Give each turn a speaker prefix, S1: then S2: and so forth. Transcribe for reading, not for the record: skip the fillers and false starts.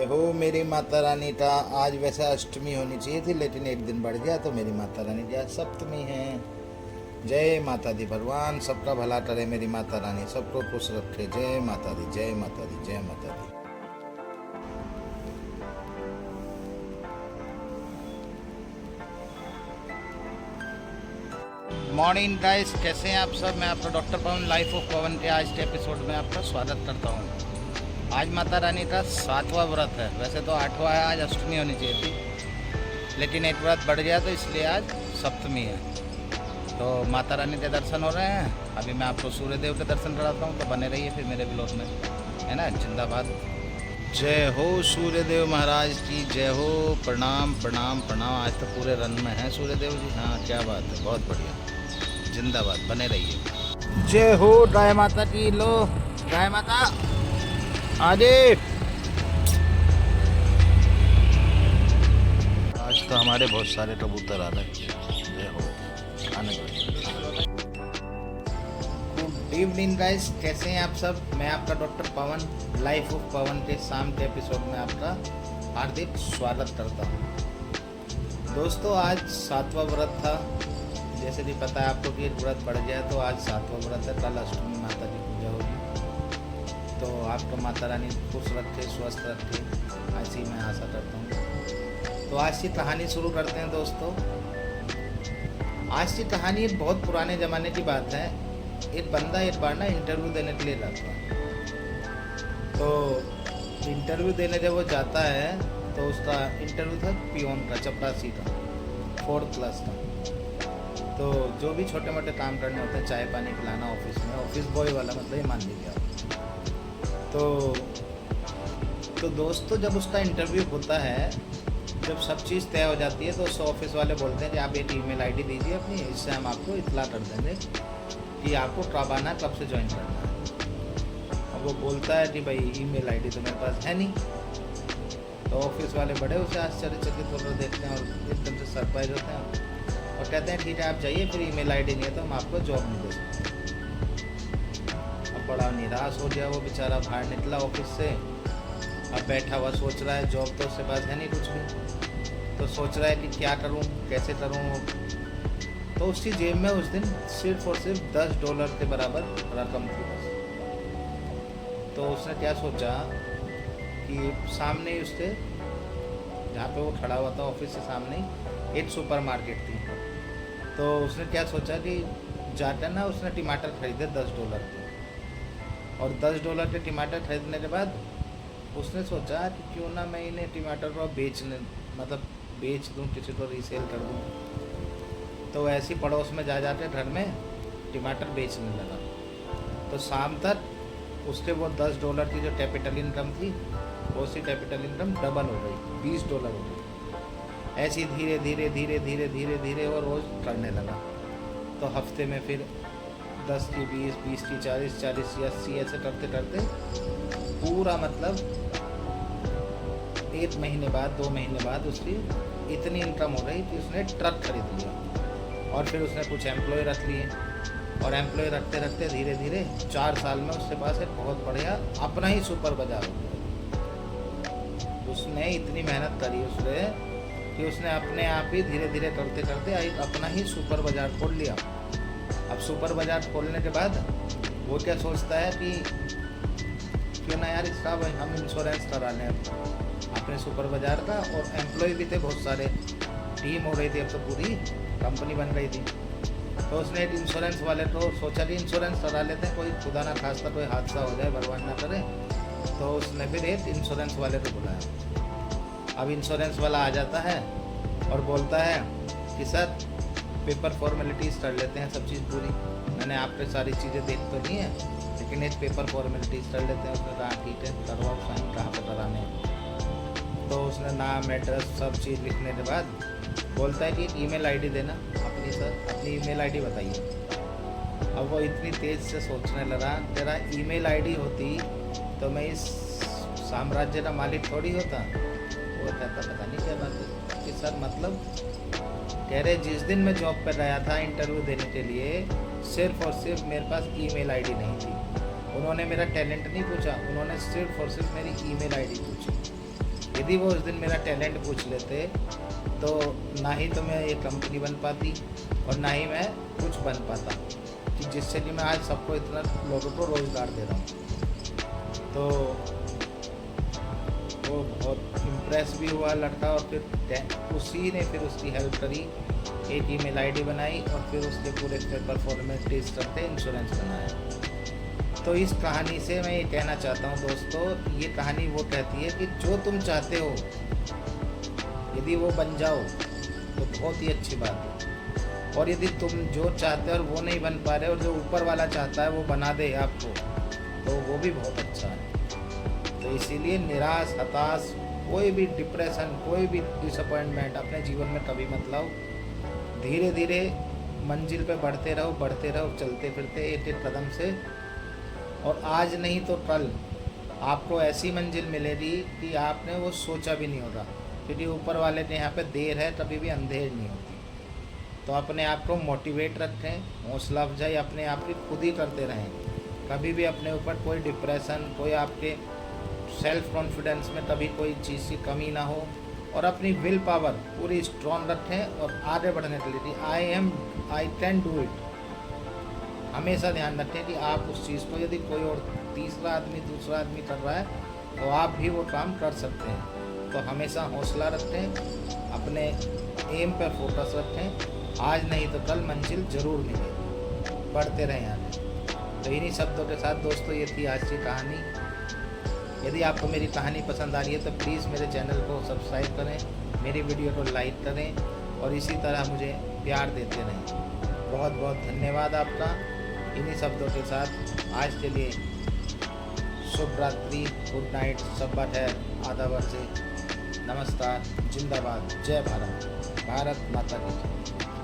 S1: हो मेरी माता रानी का। आज वैसे अष्टमी होनी चाहिए थी लेकिन एक दिन बढ़ गया तो मेरी माता रानी की आज सप्तमी है। जय माता दी। भगवान सबका भला करे, मेरी माता रानी सबको खुश रखे। जय माता दी, जय माता दी, जय माता दी। मॉर्निंग गाइस, कैसे हैं आप सब। मैं आपका डॉक्टर पवन, लाइफ ऑफ पवन के आज के एपिसोड में आपका स्वागत करता हूं। आज माता रानी का 7वां व्रत है। वैसे तो 8वां है, आज अष्टमी होनी चाहिए थी लेकिन एक व्रत बढ़ गया तो इसलिए आज सप्तमी है। तो माता रानी के दर्शन हो रहे हैं। अभी मैं आपको सूर्यदेव के दर्शन कराता हूँ, तो बने रहिए फिर मेरे ब्लॉग में, है ना। जिंदाबाद। जय हो सूर्यदेव महाराज की जय हो। प्रणाम प्रणाम प्रणाम। आज तो पूरे रन में है सूर्यदेव जी। हाँ, क्या बात है, बहुत बढ़िया। जिंदाबाद, बने रहिए। जय हो गाय माता की। लो गाय माता आजे। आज तो हमारे बहुत सारे कबूतर आ रहे हैं। जय हो। आने गुड इवनिंग गाइस, कैसे हैं आप सब। मैं आपका डॉक्टर पवन, लाइफ ऑफ पवन के शाम के एपिसोड में आपका हार्दिक स्वागत करता हूं। दोस्तों, आज 7वां व्रत था। जैसे कि पता है आपको कि एक व्रत बढ़ गया, तो आज 7वां व्रत है। कल अष्टमी माता की पूजा होगी। तो आपको माता रानी खुश रखे, स्वस्थ रखे, ऐसी मैं आशा करता हूँ। तो आज की कहानी शुरू करते हैं दोस्तों। आज की कहानी एक बहुत पुराने ज़माने की बात है। एक बंदा एक बार ना इंटरव्यू देने के लिए जाता है। तो इंटरव्यू देने जब वो जाता है तो उसका इंटरव्यू था पियोन का, चपरासी का, 4th क्लास का। तो जो भी छोटे मोटे काम करने होते हैं, चाय पानी पिलाना ऑफिस में, ऑफिस बॉय वाला मतलब, ये मान लीजिए आप। तो दोस्तों, जब उसका इंटरव्यू होता है, जब सब चीज़ तय हो जाती है, तो उस ऑफिस वाले बोलते हैं कि आप एक ईमेल आईडी दीजिए अपनी, इससे हम आपको इत्तला कर देंगे कि आपको कब आना, कब से ज्वाइन करना है। अब वो बोलता है कि भाई ईमेल आईडी तो मेरे पास है नहीं। तो ऑफिस वाले बड़े उसे आश्चर्यचकित होकर देखते हैं और एकदम से सरप्राइज होते हैं और कहते हैं ठीक है आप जाइए, फिर ईमेल आईडी नहीं है तो हम आपको जॉब नहीं दे सकते। अब बड़ा निराश हो गया वो बेचारा, बाहर निकला ऑफिस से। अब बैठा हुआ सोच रहा है, जॉब तो उसके पास है नहीं कुछ भी। तो सोच रहा है कि क्या करूं, कैसे करूं। तो उसकी जेब में उस दिन सिर्फ और सिर्फ $10 के बराबर रकम थी बस। तो उसने क्या सोचा कि सामने ही उसके, जहाँ पे वो खड़ा हुआ था ऑफिस से सामने ही एक सुपर मार्केट थी। तो उसने क्या सोचा कि जाकर ना उसने टमाटर खरीदे $10 के। और $10 के टमाटर खरीदने के बाद उसने सोचा कि क्यों ना मैं इन्हें टमाटर को बेच दूँ, किसी को रीसेल कर दूँ। तो ऐसी पड़ोस में जा जाकर घर में टमाटर बेचने लगा। तो शाम तक उसके वो $10 की जो कैपिटल इनकम थी, वो सी कैपिटल इनकम डबल हो गई, $20 हो गई। ऐसी धीरे धीरे धीरे धीरे धीरे धीरे वो रोज़ करने लगा। तो हफ्ते में फिर 10 की 20, 20 की 40, 40 की 80, ऐसे करते करते पूरा मतलब 1 महीने बाद, 2 महीने बाद उसकी इतनी इनकम हो रही कि उसने ट्रक खरीद लिया। और फिर उसने कुछ एम्प्लॉय रख लिए और एम्प्लॉय रखते रखते धीरे धीरे 4 साल में उसके पास एक बहुत बढ़िया अपना ही सुपर बाजार हो गया। उसने इतनी मेहनत करी उसने कि उसने अपने आप ही धीरे धीरे करते करते एक अपना ही सुपर बाजार खोल लिया। अब सुपर बाजार खोलने के बाद वो क्या सोचता है कि क्यों ना यार इसका हम इंश्योरेंस करा लें अपने सुपर बाजार का। और एम्प्लॉय भी थे बहुत सारे, टीम हो रही थी, अब तो पूरी कंपनी बन रही थी। तो उसने एक इंश्योरेंस वाले को सोचा कि इंश्योरेंस करा लेते हैं, कोई खुदा ना खास्ता कोई हादसा हो जाए, भगवान ना करे। तो उसने फिर एक इंश्योरेंस वाले को बुलाया। अब इंश्योरेंस वाला आ जाता है और बोलता है कि सर पेपर फॉर्मेलिटीज़ कर लेते हैं, सब चीज़ पूरी, मैंने आपके सारी चीज़ें देख तो नहीं है लेकिन एक पेपर फॉर्मेलिटीज़ कर लेते हैं। उसने कहा ठीक है करवाओ साइन, कहाँ पर कराने हैं। तो उसने नाम, एड्रेस, सब चीज़ लिखने के बाद बोलता है कि एक ईमेल आईडी देना अपनी, सर अपनी ईमेल आईडी बताइए। अब वो इतनी तेज़ से सोचने लगा, तेरा ईमेल आईडी होती तो मैं इस साम्राज्य का मालिक थोड़ी होता। वो कहता पता नहीं क्या बात है कि सर मतलब, कह रहे जिस दिन मैं जॉब पर गया था इंटरव्यू देने के लिए, सिर्फ और सिर्फ मेरे पास ईमेल आईडी नहीं थी। उन्होंने मेरा टैलेंट नहीं पूछा, उन्होंने सिर्फ और सिर्फ मेरी ईमेल आईडी पूछी। यदि वो उस दिन मेरा टैलेंट पूछ लेते तो ना ही तो मैं ये कंपनी बन पाती और ना ही मैं कुछ बन पाता, कि जिससे कि मैं आज सबको इतना लोगों को रोज़गार दे रहा हूँ। तो वो बहुत इम्प्रेस भी हुआ लड़का, और फिर उसी ने फिर उसकी हेल्प करी, एक ईमेल आईडी बनाई और फिर उसके पूरे पेपर फॉर्मेलिटीज करते इंश्योरेंस बनाया। तो इस कहानी से मैं ये कहना चाहता हूँ दोस्तों, ये कहानी वो कहती है कि जो तुम चाहते हो यदि वो बन जाओ तो बहुत ही अच्छी बात है, और यदि तुम जो चाहते हो और वो नहीं बन पा रहे और जो ऊपर वाला चाहता है वो बना दे आपको, तो वो भी बहुत अच्छा है। तो इसीलिए निराश, हताश, कोई भी डिप्रेशन, कोई भी डिसअपॉइंटमेंट अपने जीवन में कभी मत लाओ। धीरे धीरे मंजिल पे बढ़ते रहो, चलते फिरते एक एक कदम से, और आज नहीं तो कल आपको ऐसी मंजिल मिलेगी कि आपने वो सोचा भी नहीं होगा, क्योंकि ऊपर वाले ने यहाँ पे देर है कभी भी अंधेर नहीं होती। तो अपने आप को मोटिवेट रखें, हौसला अफजाई अपने आप की खुद ही करते रहें। कभी भी अपने ऊपर कोई डिप्रेशन, कोई आपके सेल्फ कॉन्फिडेंस में कभी कोई चीज़ की कमी ना हो, और अपनी विल पावर पूरी स्ट्रॉन्ग रखें और आगे बढ़ने के लिए आई कैन डू इट हमेशा ध्यान रखें कि आप उस चीज़ को, यदि कोई और तीसरा आदमी, दूसरा आदमी कर रहा है तो आप भी वो काम कर सकते हैं। तो हमेशा हौसला रखें, अपने एम पर फोकस रखें, आज नहीं तो कल मंजिल ज़रूर मिलेगी, बढ़ते रहें आगे। तो इन्हीं शब्दों के साथ दोस्तों ये थी आज की कहानी। यदि आपको मेरी कहानी पसंद आ रही है तो प्लीज़ मेरे चैनल को सब्सक्राइब करें, मेरी वीडियो को लाइक करें और इसी तरह मुझे प्यार देते रहें। बहुत बहुत धन्यवाद आपका। इन्हीं शब्दों के साथ आज के लिए शुभ रात्रि, गुड नाइट, शब्बा खैर, आदाब से, नमस्कार, जिंदाबाद, जय भारत, भारत माता की जय।